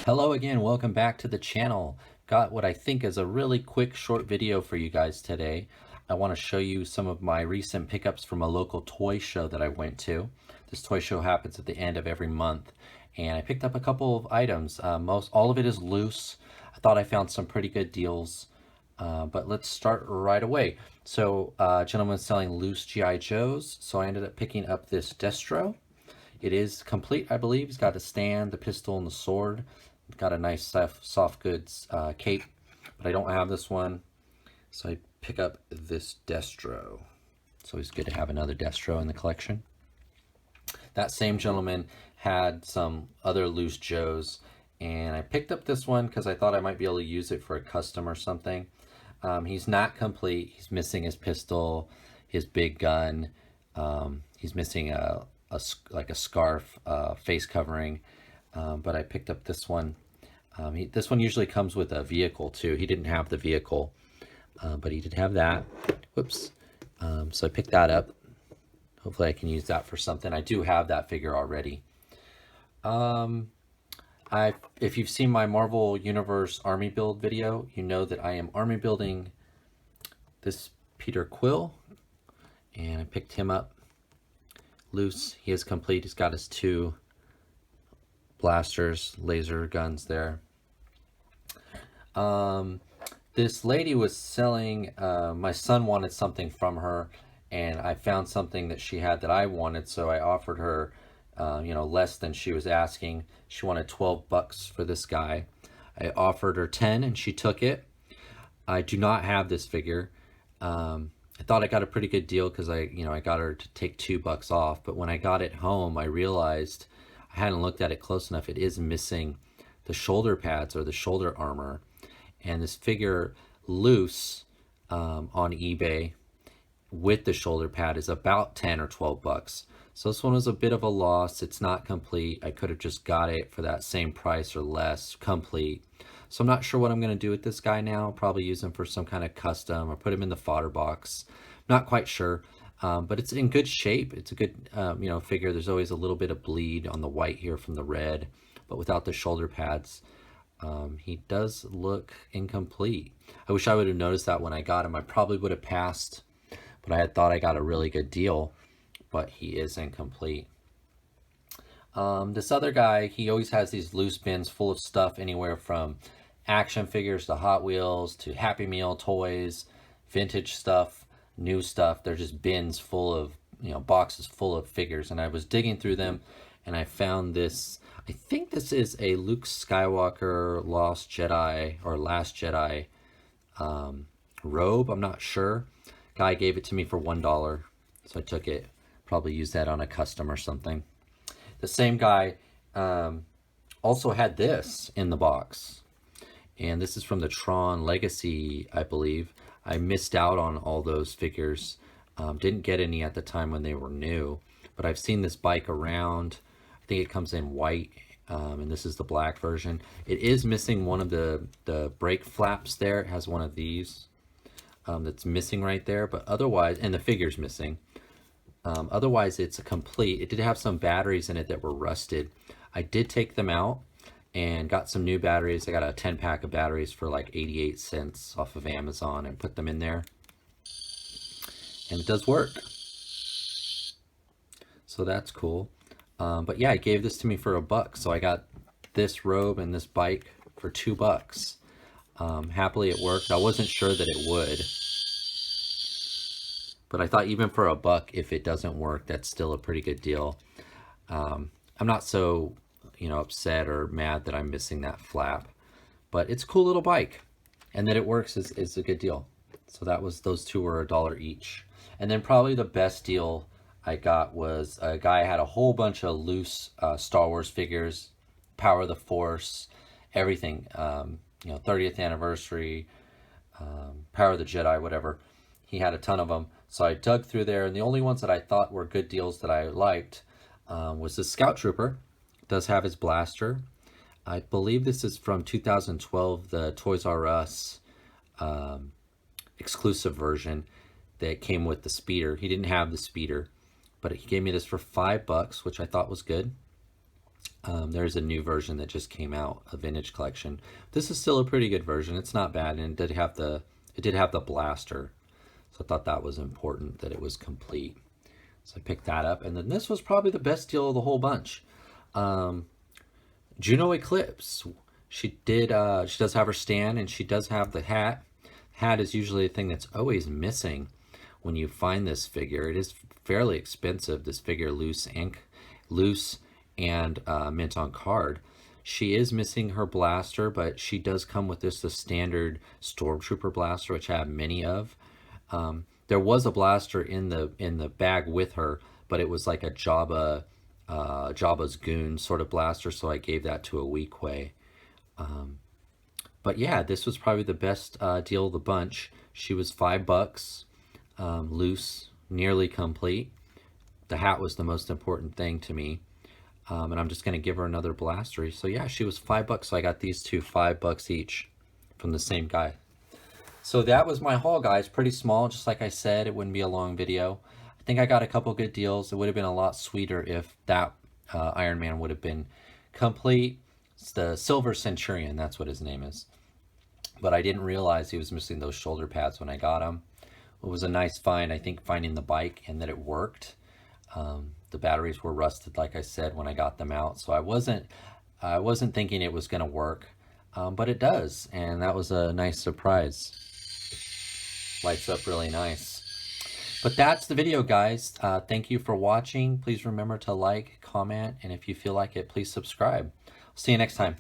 Hello again, welcome back to the channel. Got what I think is a really quick short video for you guys today. I want to show you some of my recent pickups from a local toy show that I went to. This toy show happens at the end of every month, and I picked up a couple of items. All of it is loose. I thought I found some pretty good deals, but let's start right away. So a gentleman selling loose G.I. Joes, so I ended up picking up this Destro. It is complete, I believe. He's got a stand, the pistol, and the sword. Got a nice soft goods cape, but I don't have this one, so I pick up this Destro. It's always good to have another Destro in the collection. That same gentleman had some other loose Joes, and I picked up this one because I thought I might be able to use it for a custom or something. He's not complete. He's missing his pistol, his big gun. He's missing like a scarf, face covering. But I picked up this one. This one usually comes with a vehicle too. He didn't have the vehicle, but he did have that. Whoops. So I picked that up. Hopefully I can use that for something. I do have that figure already. If you've seen my Marvel Universe army build video, you know that I am army building this Peter Quill, and I picked him up loose. He is complete. He's got his two blasters, laser guns there. This lady was selling, my son wanted something from her, and I found something that she had that I wanted, so I offered her less than she was asking. She wanted 12 bucks for this guy. I offered her 10 and she took it. I do not have this figure. I thought I got a pretty good deal because I got her to take $2 off, but when I got it home, I realized I hadn't looked at it close enough. It is missing the shoulder pads or the shoulder armor, and this figure loose on eBay with the shoulder pad is about 10 or 12 bucks. So this one was a bit of a loss. It's not complete. I could have just got it for that same price or less complete. So I'm not sure what I'm going to do with this guy now. Probably use him for some kind of custom or put him in the fodder box. Not quite sure, but it's in good shape. It's a good figure. There's always a little bit of bleed on the white here from the red, but without the shoulder pads. He does look incomplete. I wish I would have noticed that when I got him. I probably would have passed, but I had thought I got a really good deal, but he is incomplete. This other guy, he always has these loose bins full of stuff, anywhere from action figures to Hot Wheels to Happy Meal toys, vintage stuff, new stuff. They're just bins full of, boxes full of figures. And I was digging through them and I found this. I think this is a Luke Skywalker Lost Jedi or Last Jedi robe. I'm not sure. Guy gave it to me for $1, so I took it. Probably use that on a custom or something. The same guy also had this in the box, and this is from the Tron Legacy, I believe. I missed out on all those figures. Didn't get any at the time when they were new, but I've seen this bike around. I think it comes in white, and this is the black version. It is missing one of the brake flaps there. It has one of these that's missing right there, but otherwise, and the figure's missing. Otherwise, it's a complete. It did have some batteries in it that were rusted. I did take them out and got some new batteries. I got a 10-pack of batteries for like 88 cents off of Amazon and put them in there. And it does work. So that's cool. But yeah, I gave this to me for $1. So I got this robe and this bike for $2. Happily it worked. I wasn't sure that it would. But I thought even for $1, if it doesn't work, that's still a pretty good deal. I'm not so, upset or mad that I'm missing that flap. But it's a cool little bike. And that it works is a good deal. So those two were $1 each. And then probably the best deal I got was a guy had a whole bunch of loose Star Wars figures, Power of the Force, everything. 30th anniversary, Power of the Jedi, whatever. He had a ton of them. So I dug through there, and the only ones that I thought were good deals that I liked was the Scout Trooper. It does have his blaster. I believe this is from 2012, the Toys R Us exclusive version that came with the speeder. He didn't have the speeder, but he gave me this for $5, which I thought was good. There's a new version that just came out, a vintage collection. This is still a pretty good version. It's not bad, and it did have the blaster, so I thought that was important that it was complete. So I picked that up, and then this was probably the best deal of the whole bunch. Juno Eclipse. She does have her stand, and she does have the hat. Hat is usually a thing that's always missing when you find this figure. It is fairly expensive, this figure, loose and mint on card. She is missing her blaster, but she does come with this the standard Stormtrooper blaster, which I have many of. There was a blaster in the bag with her, but it was like a Jabba's goon sort of blaster, so I gave that to a Weequay. But yeah, this was probably the best deal of the bunch. She was $5, loose, nearly complete. The hat was the most important thing to me. And I'm just going to give her another blaster. So yeah, she was $5, so I got these two $5 each from the same guy. So that was my haul, guys. Pretty small, just like I said. It wouldn't be a long video. I think I got a couple good deals. It would have been a lot sweeter if that Iron Man would have been complete. It's the Silver Centurion, that's what his name is. But I didn't realize he was missing those shoulder pads when I got him. It was a nice find, I think, finding the bike and that it worked. The batteries were rusted, like I said, when I got them out. So I wasn't thinking it was going to work, but it does. And that was a nice surprise. Lights up really nice. But that's the video, guys. Thank you for watching. Please remember to like, comment, and if you feel like it, please subscribe. See you next time.